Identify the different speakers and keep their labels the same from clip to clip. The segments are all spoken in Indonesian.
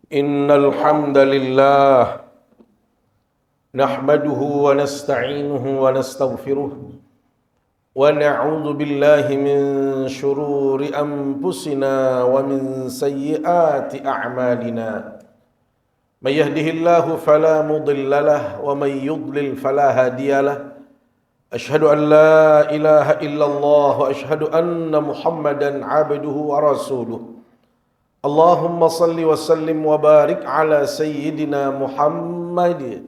Speaker 1: Innal hamdalillah nahmaduhu wa nasta'inuhu wa nastaghfiruh wa na'udzu billahi min shururi anfusina wa min sayyiati a'malina. May yahdihillahu fala mudilla lahu wa may yudlil fala hadiya lahu. Ashhadu an la ilaha illallah wa ashhadu anna Muhammadan 'abduhu wa rasuluh. Allahumma salli wa sallim wa barik ala sayyidina Muhammad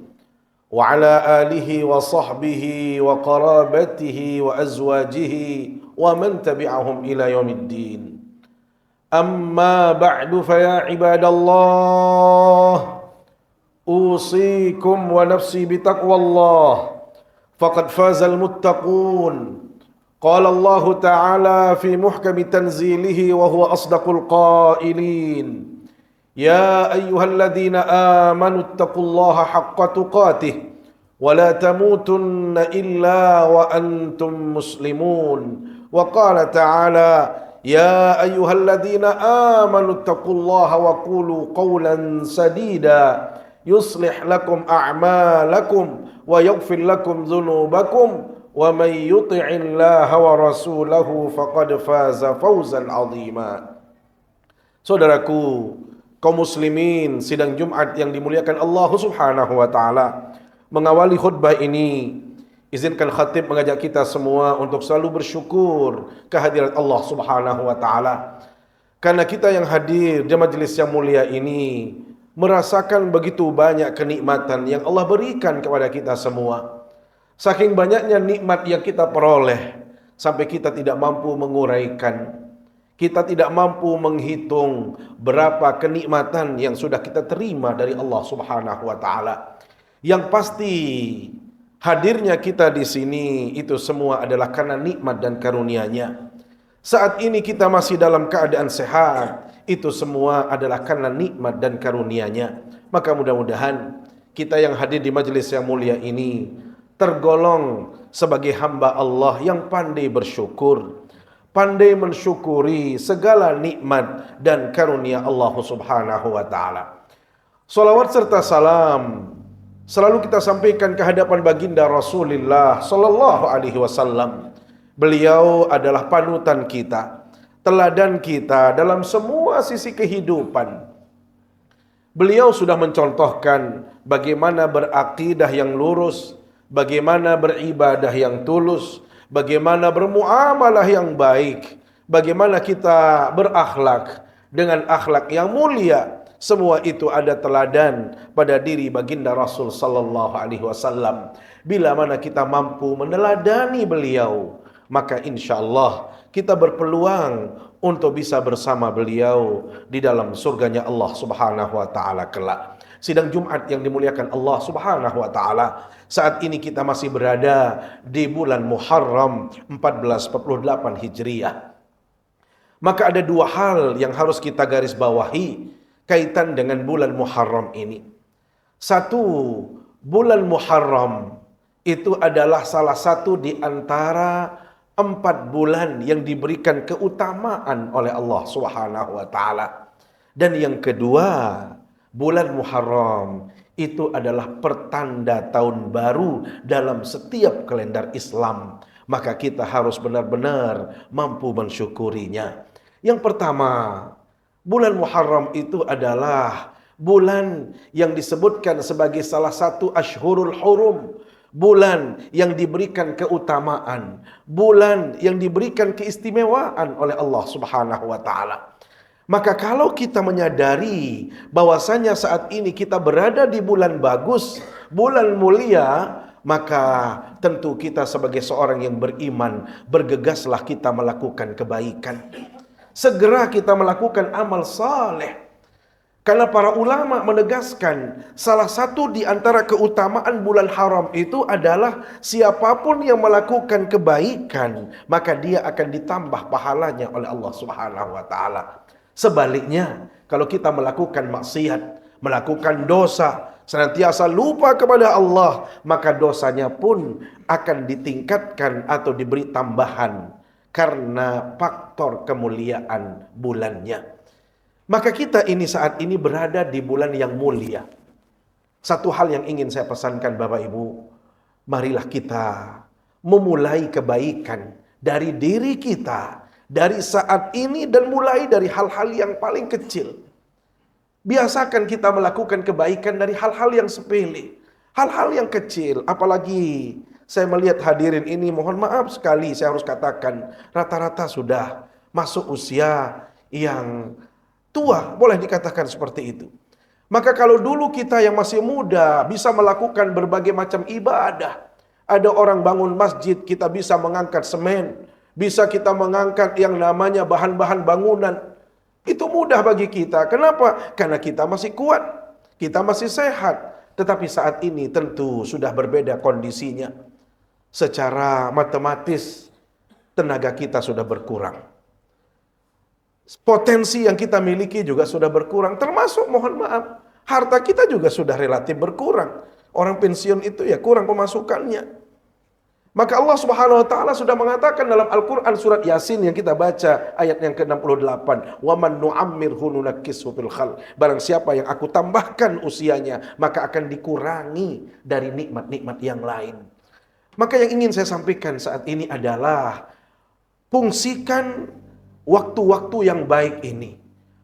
Speaker 1: wa ala alihi wa sahbihi wa qarabatihi wa azwajihi wa man tabi'ahum ila yaumiddin. Amma ba'du fa ya ibadallah, usikum wa nafsi bitaqwallah faqad fazal muttaqun. Qala Allah Ta'ala fi muhkami tanzilihi wa huwa asdaqul qailin. Ya ayyuhalladzina amanu ittaqullaha haqqa tuqatih wa la tamutunna illa wa antum muslimun. Wa qala ta'ala ya ayyuhalladzina amanu ittaqullaha wa qulu qawlan sadida yuslih lakum a'malakum wa yaghfir lakum dhunubakum wa may yuti'illaha wa rasulahu faqad faza fawzan 'azima. Saudaraku, kaum muslimin, sidang Jumat yang dimuliakan Allah Subhanahu wa taala. Mengawali khutbah ini, izinkan khatib mengajak kita semua untuk selalu bersyukur kehadirat Allah Subhanahu wa taala. Karena kita yang hadir di majelis yang mulia ini merasakan begitu banyak kenikmatan yang Allah berikan kepada kita semua. Saking banyaknya nikmat yang kita peroleh, sampai kita tidak mampu menguraikan. Kita tidak mampu menghitung berapa kenikmatan yang sudah kita terima dari Allah Subhanahu wa taala. Yang pasti hadirnya kita di sini itu semua adalah karena nikmat dan karunia-Nya. Saat ini kita masih dalam keadaan sehat, itu semua adalah karena nikmat dan karunia-Nya. Maka mudah-mudahan kita yang hadir di majelis yang mulia ini tergolong sebagai hamba Allah yang pandai bersyukur, pandai mensyukuri segala nikmat dan karunia Allah Subhanahu wa taala. Salawat serta salam selalu kita sampaikan ke hadapan baginda Rasulullah sallallahu alaihi wasallam. Beliau adalah panutan kita, teladan kita dalam semua sisi kehidupan. Beliau sudah mencontohkan bagaimana berakidah yang lurus, bagaimana beribadah yang tulus, bagaimana bermuamalah yang baik, bagaimana kita berakhlak dengan akhlak yang mulia. Semua itu ada teladan pada diri baginda Rasul sallallahu alaihi wasallam. Bila mana kita mampu meneladani beliau, maka insyaallah kita berpeluang untuk bisa bersama beliau di dalam surganya Allah Subhanahu wa taala kelak. Sidang Jumat yang dimuliakan Allah Subhanahu wa taala, saat ini kita masih berada di bulan Muharram 1448 Hijriah. Maka ada dua hal yang harus kita garis bawahi kaitan dengan bulan Muharram ini. Satu, bulan Muharram itu adalah salah satu di antara 4 bulan yang diberikan keutamaan oleh Allah Subhanahu wa taala. Dan yang kedua, bulan Muharram itu adalah pertanda tahun baru dalam setiap kalender Islam. Maka kita harus benar-benar mampu mensyukurinya. Yang pertama, bulan Muharram itu adalah bulan yang disebutkan sebagai salah satu Ashhurul Hurum. Bulan yang diberikan keutamaan, bulan yang diberikan keistimewaan oleh Allah Subhanahu wa taala. Maka kalau kita menyadari bahwasanya saat ini kita berada di bulan bagus, bulan mulia, maka tentu kita sebagai seorang yang beriman, bergegaslah kita melakukan kebaikan. Segera kita melakukan amal saleh. Karena para ulama menegaskan salah satu di antara keutamaan bulan haram itu adalah siapapun yang melakukan kebaikan, maka dia akan ditambah pahalanya oleh Allah Subhanahu wa taala. Sebaliknya, kalau kita melakukan maksiat, melakukan dosa, senantiasa lupa kepada Allah, maka dosanya pun akan ditingkatkan atau diberi tambahan karena faktor kemuliaan bulannya. Maka kita ini saat ini berada di bulan yang mulia. Satu hal yang ingin saya pesankan Bapak Ibu, marilah kita memulai kebaikan dari diri kita, dari saat ini dan mulai dari hal-hal yang paling kecil. Biasakan kita melakukan kebaikan dari hal-hal yang sepele, hal-hal yang kecil. Apalagi saya melihat hadirin ini, mohon maaf sekali saya harus katakan, rata-rata sudah masuk usia yang tua, boleh dikatakan seperti itu. Maka kalau dulu kita yang masih muda bisa melakukan berbagai macam ibadah, ada orang bangun masjid, kita bisa mengangkat semen, bisa kita mengangkat yang namanya bahan-bahan bangunan. Itu mudah bagi kita. Kenapa? Karena kita masih kuat, kita masih sehat. Tetapi saat ini tentu sudah berbeda kondisinya. Secara matematis tenaga kita sudah berkurang. Potensi yang kita miliki juga sudah berkurang. Termasuk mohon maaf, harta kita juga sudah relatif berkurang. Orang pensiun itu ya kurang pemasukannya. Maka Allah Subhanahu wa taala sudah mengatakan dalam Al-Qur'an surat Yasin yang kita baca ayat yang ke-68, "Wa man nu'ammirhu nunakkishu fil khalq." Barang siapa yang aku tambahkan usianya, maka akan dikurangi dari nikmat-nikmat yang lain. Maka yang ingin saya sampaikan saat ini adalah fungsikan waktu-waktu yang baik ini.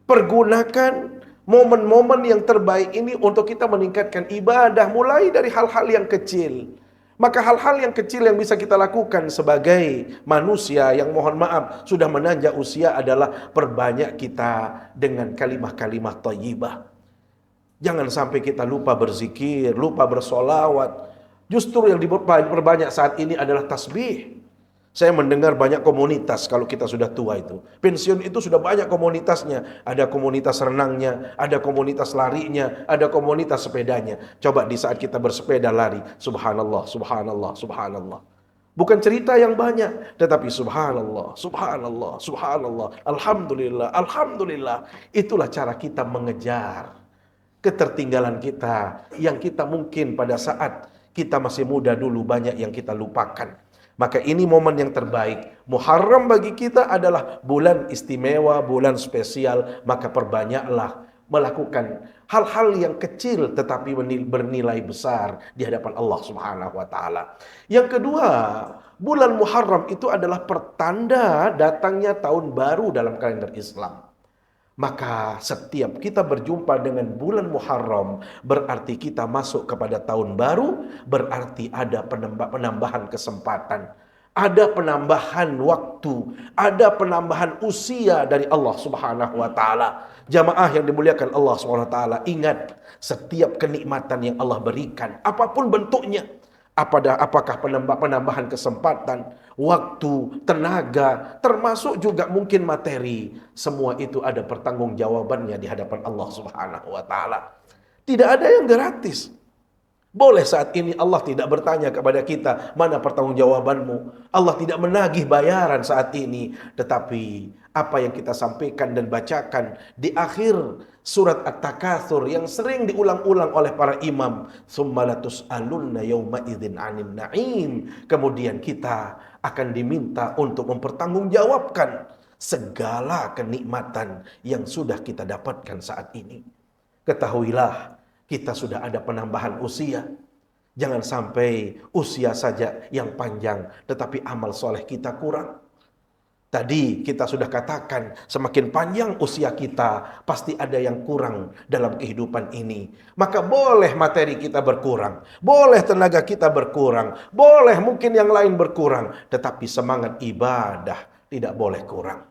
Speaker 1: Pergunakan momen-momen yang terbaik ini untuk kita meningkatkan ibadah mulai dari hal-hal yang kecil. Maka hal-hal yang kecil yang bisa kita lakukan sebagai manusia yang mohon maaf sudah menanjak usia adalah perbanyak kita dengan kalimah-kalimah thayyibah. Jangan sampai kita lupa berzikir, lupa bersolawat. Justru yang diperbanyak saat ini adalah tasbih. Saya mendengar banyak komunitas kalau kita sudah tua itu. Pensiun itu sudah banyak komunitasnya. Ada komunitas renangnya, ada komunitas larinya, ada komunitas sepedanya. Coba di saat kita bersepeda lari, subhanallah, subhanallah, subhanallah. Bukan cerita yang banyak, tetapi subhanallah, subhanallah, subhanallah, alhamdulillah, alhamdulillah. Itulah cara kita mengejar ketertinggalan kita yang kita mungkin pada saat kita masih muda dulu banyak yang kita lupakan. Maka ini momen yang terbaik. Muharram bagi kita adalah bulan istimewa, bulan spesial. Maka perbanyaklah melakukan hal-hal yang kecil tetapi bernilai besar di hadapan Allah Subhanahu wa taala. Yang kedua, bulan Muharram itu adalah pertanda datangnya tahun baru dalam kalender Islam. Maka setiap kita berjumpa dengan bulan Muharram berarti kita masuk kepada tahun baru, berarti ada penambahan kesempatan, ada penambahan waktu, ada penambahan usia dari Allah Subhanahu wa taala. Jamaah yang dimuliakan Allah Subhanahu wa taala, ingat setiap kenikmatan yang Allah berikan apapun bentuknya, apakah penambahan kesempatan, waktu, tenaga, termasuk juga mungkin materi, semua itu ada pertanggungjawabannya di hadapan Allah Subhanahu wa taala. Tidak ada yang gratis. Boleh saat ini Allah tidak bertanya kepada kita, mana pertanggungjawabanmu? Allah tidak menagih bayaran saat ini, tetapi apa yang kita sampaikan dan bacakan di akhir surat At-Takatsur yang sering diulang-ulang oleh para imam, "Tsumma latus'alunna yauma idzin 'anil na'im." Kemudian kita akan diminta untuk mempertanggungjawabkan segala kenikmatan yang sudah kita dapatkan saat ini. Ketahuilah, kita sudah ada penambahan usia. Jangan sampai usia saja yang panjang, tetapi amal soleh kita kurang. Tadi kita sudah katakan, semakin panjang usia kita, pasti ada yang kurang dalam kehidupan ini. Maka boleh materi kita berkurang, boleh tenaga kita berkurang, boleh mungkin yang lain berkurang, tetapi semangat ibadah tidak boleh kurang.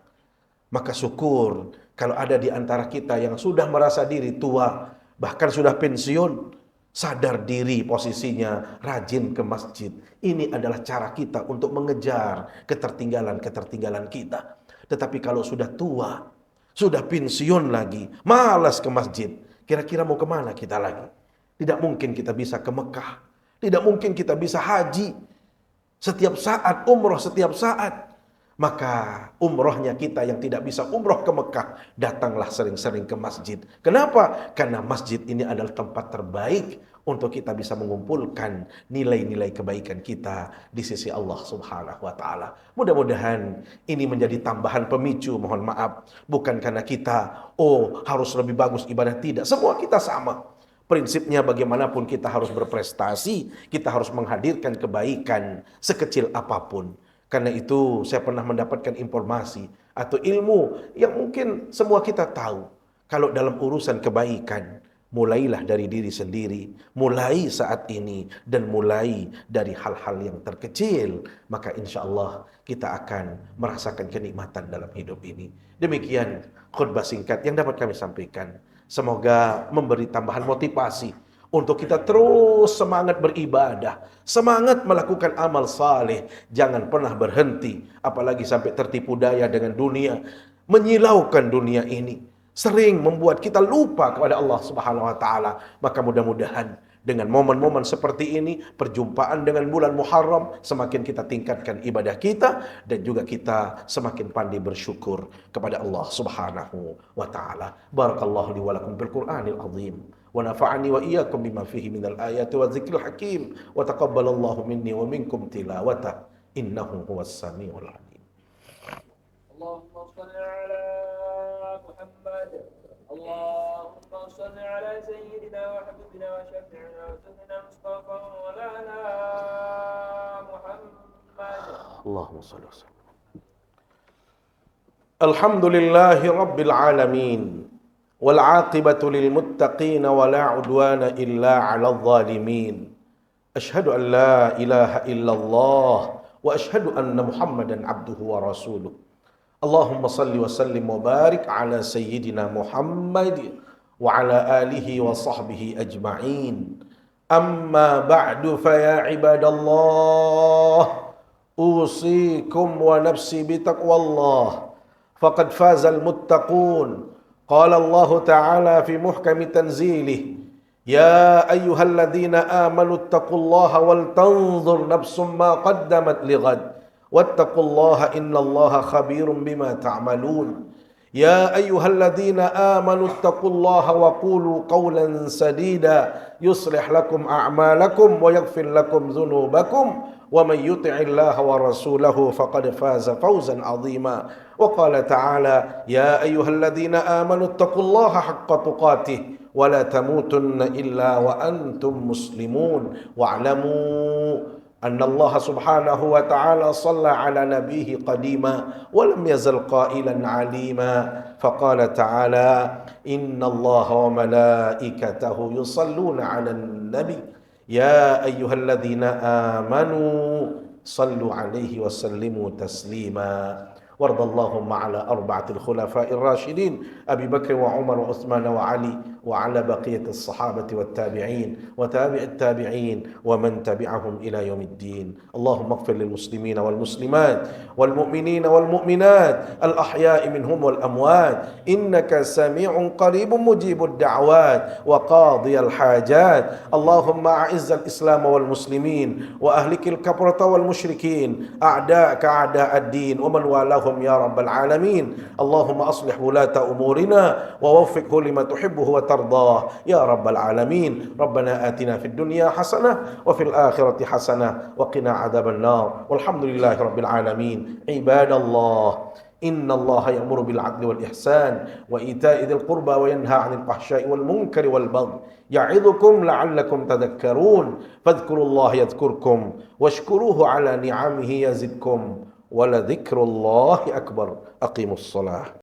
Speaker 1: Maka syukur kalau ada di antara kita yang sudah merasa diri tua, bahkan sudah pensiun, sadar diri posisinya, rajin ke masjid. Ini adalah cara kita untuk mengejar ketertinggalan-ketertinggalan kita. Tetapi kalau sudah tua, sudah pensiun lagi, malas ke masjid, kira-kira mau kemana kita lagi? Tidak mungkin kita bisa ke Mekah, tidak mungkin kita bisa haji setiap saat, umroh setiap saat. Maka umrohnya kita yang tidak bisa umroh ke Mekah, datanglah sering-sering ke masjid. Kenapa? Karena masjid ini adalah tempat terbaik untuk kita bisa mengumpulkan nilai-nilai kebaikan kita di sisi Allah Subhanahu wa taala. Mudah-mudahan ini menjadi tambahan pemicu, mohon maaf, bukan karena kita harus lebih bagus ibadah, tidak. Semua kita sama. Prinsipnya bagaimanapun kita harus berprestasi, kita harus menghadirkan kebaikan sekecil apapun. Karena itu saya pernah mendapatkan informasi atau ilmu yang mungkin semua kita tahu. Kalau dalam urusan kebaikan, mulailah dari diri sendiri, mulai saat ini dan mulai dari hal-hal yang terkecil, maka insya Allah kita akan merasakan kenikmatan dalam hidup ini. Demikian khutbah singkat yang dapat kami sampaikan. Semoga memberi tambahan motivasi untuk kita terus semangat beribadah, semangat melakukan amal saleh, jangan pernah berhenti, apalagi sampai tertipu daya dengan dunia, menyilaukan dunia ini, sering membuat kita lupa kepada Allah Subhanahu wa taala. Maka mudah-mudahan dengan momen-momen seperti ini, perjumpaan dengan bulan Muharram, semakin kita tingkatkan ibadah kita dan juga kita semakin pandai bersyukur kepada Allah Subhanahu wa taala. Barakallahu li wa lakum bil Qur'anil azim. ونفعني وإياكم بما فيه من الآيات والذكر الحكيم وتقبل الله مني ومنكم تلاوته إنه هو السميع العليم.
Speaker 2: اللهم صل على محمد، اللهم صل على سيدنا وحبيبنا وشفيعنا وسيدنا مصطفى مولانا محمد.
Speaker 1: اللهم صل وسلم. الحمد لله رب العالمين والعاقبة للمتقين ولا عدوان إلا على الظالمين. أشهد أن لا إله إلا الله وأشهد أن محمدا عبده ورسوله. اللهم صل وسلم وبارك على سيدنا محمد وعلى آله وصحبه أجمعين. أما بعد فيا عباد الله أوصيكم ونفسي بتقوى الله فقد فاز المتقون. قال الله تعالى في محكم تنزيله يا أيها الذين آمنوا اتقوا الله ولتنظر نفس ما قدمت لغد واتقوا الله إن الله خبير بما تعملون. يا أيها الذين آمنوا اتقوا الله وقولوا قولا سديدا يصلح لكم أعمالكم ويغفر لكم ذنوبكم ومن يطع الله ورسوله فقد فاز فوزا عظيما. وقال تعالى يا أيها الذين آمنوا اتقوا الله حق تقاته ولا تموتن إلا وأنتم مسلمون واعلموا أن الله سبحانه وتعالى صلى على نبيه قديما ولم يزل قائلا عليما. فقال تعالى إن الله وملائكته يصلون على النبي يا أيها الذين آمنوا صلوا عليه وسلموا تسليما. وارض اللهم على أربعة الخلفاء الراشدين أبي بكر وعمر وعثمان وعلي وعلى بقية الصحابة والتابعين وتابع التابعين ومن تبعهم إلى يوم الدين. اللهم اغفر للمسلمين والمسلمات والمؤمنين والمؤمنات الأحياء منهم والأموات إنك سميع قريب مجيب الدعوات وقاضي الحاجات. اللهم أعز الإسلام والمسلمين وأهلك الكفرة والمشركين أعداءك أعداء الدين ومن والاه يا رب العالمين. اللهم أصلح ولاة أمورنا ووفقه لما تحبه وترضاه يا رب العالمين. ربنا آتنا في الدنيا حسنة وفي الآخرة حسنة وقنا عذاب النار والحمد لله رب العالمين. عباد الله إن الله يأمر بالعدل والإحسان وإيتاء ذي القربى وينهى عن الفحشاء والمنكر والبغي يعظكم لعلكم تذكرون. فاذكروا الله يذكركم واشكروه على نعمه يزدكم ولذكر الله أكبر. أقيموا الصلاة.